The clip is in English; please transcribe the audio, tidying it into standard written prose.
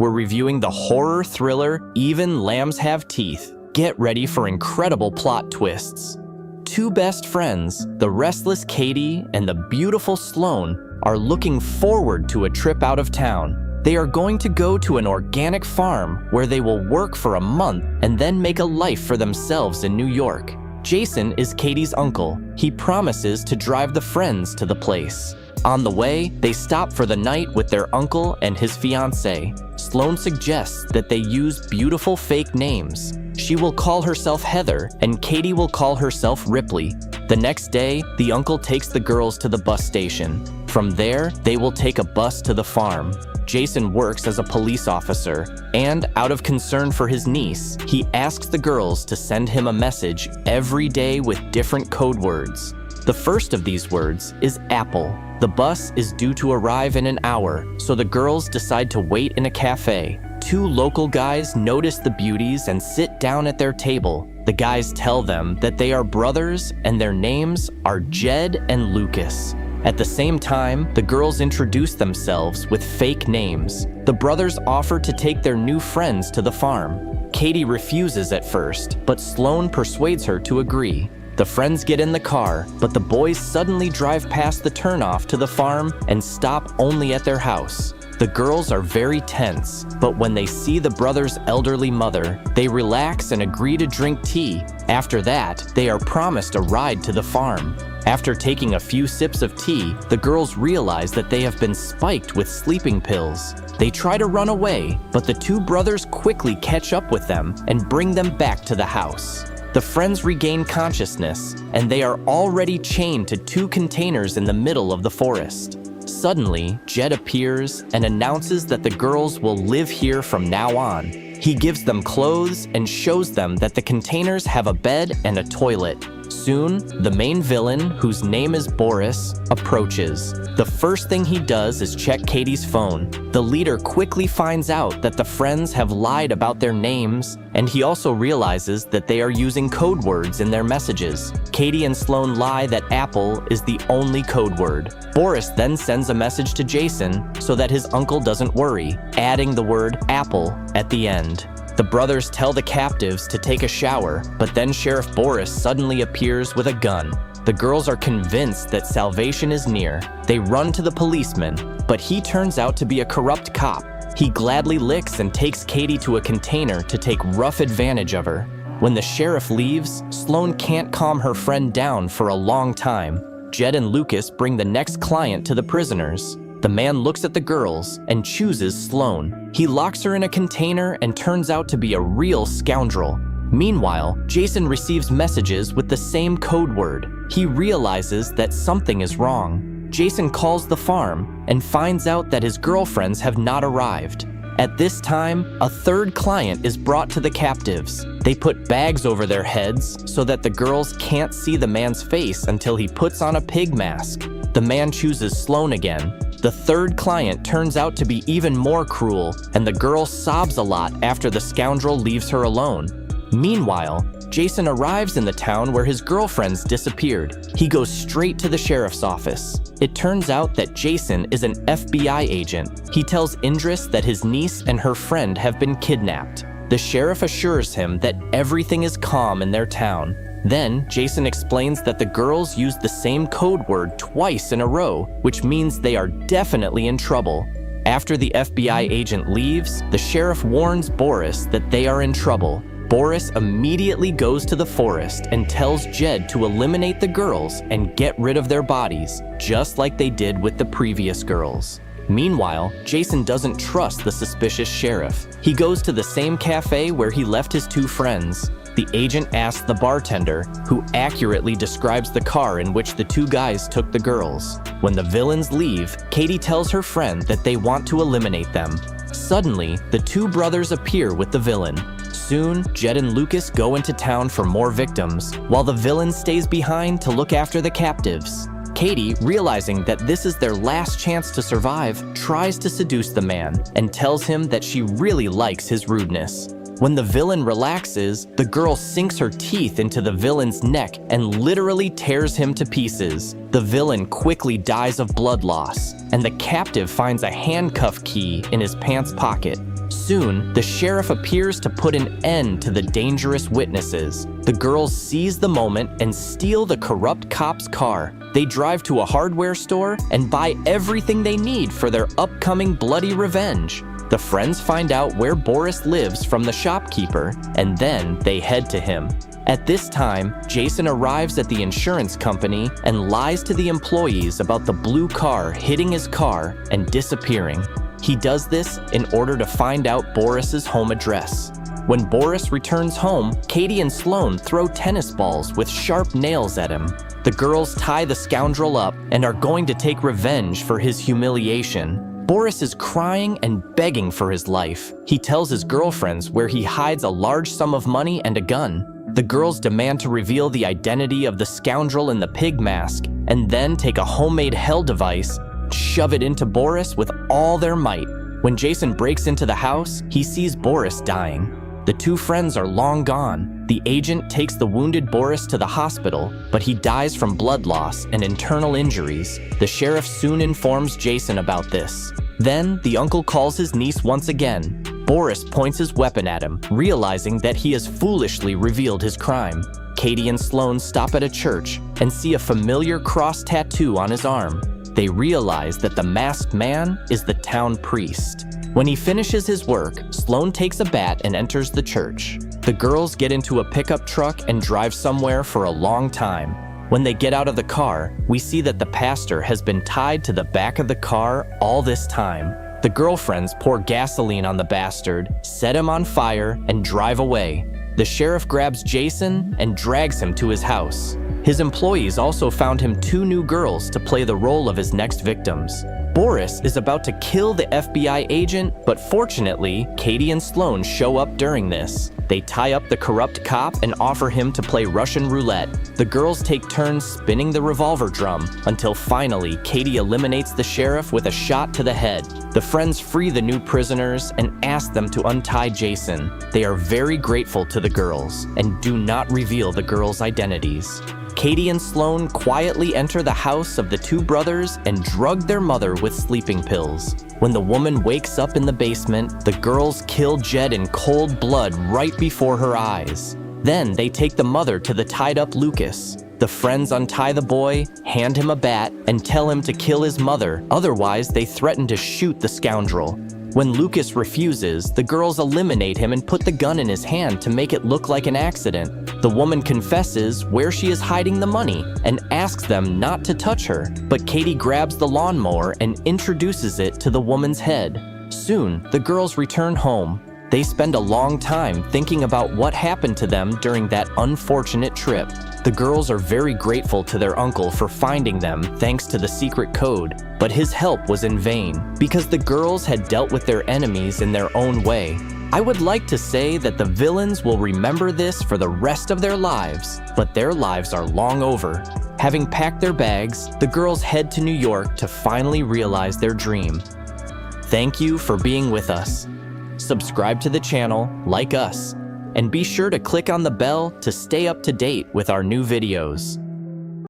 we're reviewing the horror thriller Even Lambs Have Teeth. Get ready for incredible plot twists. Two best friends, the restless Katie and the beautiful Sloane, are looking forward to a trip out of town. They are going to go to an organic farm where they will work for a month and then make a life for themselves in New York. Jason is Katie's uncle. He promises to drive the friends to the place. On the way, they stop for the night with their uncle and his fiancée. Sloane suggests that they use beautiful fake names. She will call herself Heather, and Katie will call herself Ripley. The next day, the uncle takes the girls to the bus station. From there, they will take a bus to the farm. Jason works as a police officer, and out of concern for his niece, he asks the girls to send him a message every day with different code words. The first of these words is apple. The bus is due to arrive in an hour, so the girls decide to wait in a cafe. Two local guys notice the beauties and sit down at their table. The guys tell them that they are brothers and their names are Jed and Lucas. At the same time, the girls introduce themselves with fake names. The brothers offer to take their new friends to the farm. Katie refuses at first, but Sloane persuades her to agree. The friends get in the car, but the boys suddenly drive past the turnoff to the farm and stop only at their house. The girls are very tense, but when they see the brothers' elderly mother, they relax and agree to drink tea. After that, they are promised a ride to the farm. After taking a few sips of tea, the girls realize that they have been spiked with sleeping pills. They try to run away, but the two brothers quickly catch up with them and bring them back to the house. The friends regain consciousness, and they are already chained to two containers in the middle of the forest. Suddenly, Jed appears and announces that the girls will live here from now on. He gives them clothes and shows them that the containers have a bed and a toilet. Soon, the main villain, whose name is Boris, approaches. The first thing he does is check Katie's phone. The leader quickly finds out that the friends have lied about their names, and he also realizes that they are using code words in their messages. Katie and Sloane lie that apple is the only code word. Boris then sends a message to Jason so that his uncle doesn't worry, adding the word apple at the end. The brothers tell the captives to take a shower, but then Sheriff Boris suddenly appears with a gun. The girls are convinced that salvation is near. They run to the policeman, but he turns out to be a corrupt cop. He gladly licks and takes Katie to a container to take rough advantage of her. When the sheriff leaves, Sloane can't calm her friend down for a long time. Jed and Lucas bring the next client to the prisoners. The man looks at the girls and chooses Sloane. He locks her in a container and turns out to be a real scoundrel. Meanwhile, Jason receives messages with the same code word. He realizes that something is wrong. Jason calls the farm and finds out that his girlfriends have not arrived. At this time, a third client is brought to the captives. They put bags over their heads so that the girls can't see the man's face until he puts on a pig mask. The man chooses Sloane again. The third client turns out to be even more cruel, and the girl sobs a lot after the scoundrel leaves her alone. Meanwhile, Jason arrives in the town where his girlfriends disappeared. He goes straight to the sheriff's office. It turns out that Jason is an FBI agent. He tells Indris that his niece and her friend have been kidnapped. The sheriff assures him that everything is calm in their town. Then, Jason explains that the girls used the same code word twice in a row, which means they are definitely in trouble. After the FBI agent leaves, the sheriff warns Boris that they are in trouble. Boris immediately goes to the forest and tells Jed to eliminate the girls and get rid of their bodies, just like they did with the previous girls. Meanwhile, Jason doesn't trust the suspicious sheriff. He goes to the same cafe where he left his two friends. The agent asks the bartender, who accurately describes the car in which the two guys took the girls. When the villains leave, Katie tells her friend that they want to eliminate them. Suddenly, the two brothers appear with the villain. Soon, Jed and Lucas go into town for more victims, while the villain stays behind to look after the captives. Katie, realizing that this is their last chance to survive, tries to seduce the man and tells him that she really likes his rudeness. When the villain relaxes, the girl sinks her teeth into the villain's neck and literally tears him to pieces. The villain quickly dies of blood loss, and the captive finds a handcuff key in his pants pocket. Soon, the sheriff appears to put an end to the dangerous witnesses. The girls seize the moment and steal the corrupt cop's car. They drive to a hardware store and buy everything they need for their upcoming bloody revenge. The friends find out where Boris lives from the shopkeeper, and then they head to him. At this time, Jason arrives at the insurance company and lies to the employees about the blue car hitting his car and disappearing. He does this in order to find out Boris's home address. When Boris returns home, Katie and Sloane throw tennis balls with sharp nails at him. The girls tie the scoundrel up and are going to take revenge for his humiliation. Boris is crying and begging for his life. He tells his girlfriends where he hides a large sum of money and a gun. The girls demand to reveal the identity of the scoundrel in the pig mask and then take a homemade hell device, shove it into Boris with all their might. When Jason breaks into the house, he sees Boris dying. The two friends are long gone. The agent takes the wounded Boris to the hospital, but he dies from blood loss and internal injuries. The sheriff soon informs Jason about this. Then, the uncle calls his niece once again. Boris points his weapon at him, realizing that he has foolishly revealed his crime. Katie and Sloane stop at a church and see a familiar cross tattoo on his arm. They realize that the masked man is the town priest. When he finishes his work, Sloane takes a bat and enters the church. The girls get into a pickup truck and drive somewhere for a long time. When they get out of the car, we see that the pastor has been tied to the back of the car all this time. The girlfriends pour gasoline on the bastard, set him on fire, and drive away. The sheriff grabs Jason and drags him to his house. His employees also found him 2 new girls to play the role of his next victims. Boris is about to kill the FBI agent, but fortunately, Katie and Sloane show up during this. They tie up the corrupt cop and offer him to play Russian roulette. The girls take turns spinning the revolver drum until finally Katie eliminates the sheriff with a shot to the head. The friends free the new prisoners and ask them to untie Jason. They are very grateful to the girls and do not reveal the girls' identities. Katie and Sloane quietly enter the house of the 2 brothers and drug their mother with sleeping pills. When the woman wakes up in the basement, the girls kill Jed in cold blood right before her eyes. Then they take the mother to the tied-up Lucas. The friends untie the boy, hand him a bat, and tell him to kill his mother, otherwise they threaten to shoot the scoundrel. When Lucas refuses, the girls eliminate him and put the gun in his hand to make it look like an accident. The woman confesses where she is hiding the money and asks them not to touch her, but Katie grabs the lawnmower and introduces it to the woman's head. Soon, the girls return home. They spend a long time thinking about what happened to them during that unfortunate trip. The girls are very grateful to their uncle for finding them thanks to the secret code, but his help was in vain because the girls had dealt with their enemies in their own way. I would like to say that the villains will remember this for the rest of their lives, but their lives are long over. Having packed their bags, the girls head to New York to finally realize their dream. Thank you for being with us. Subscribe to the channel, like us, and be sure to click on the bell to stay up to date with our new videos.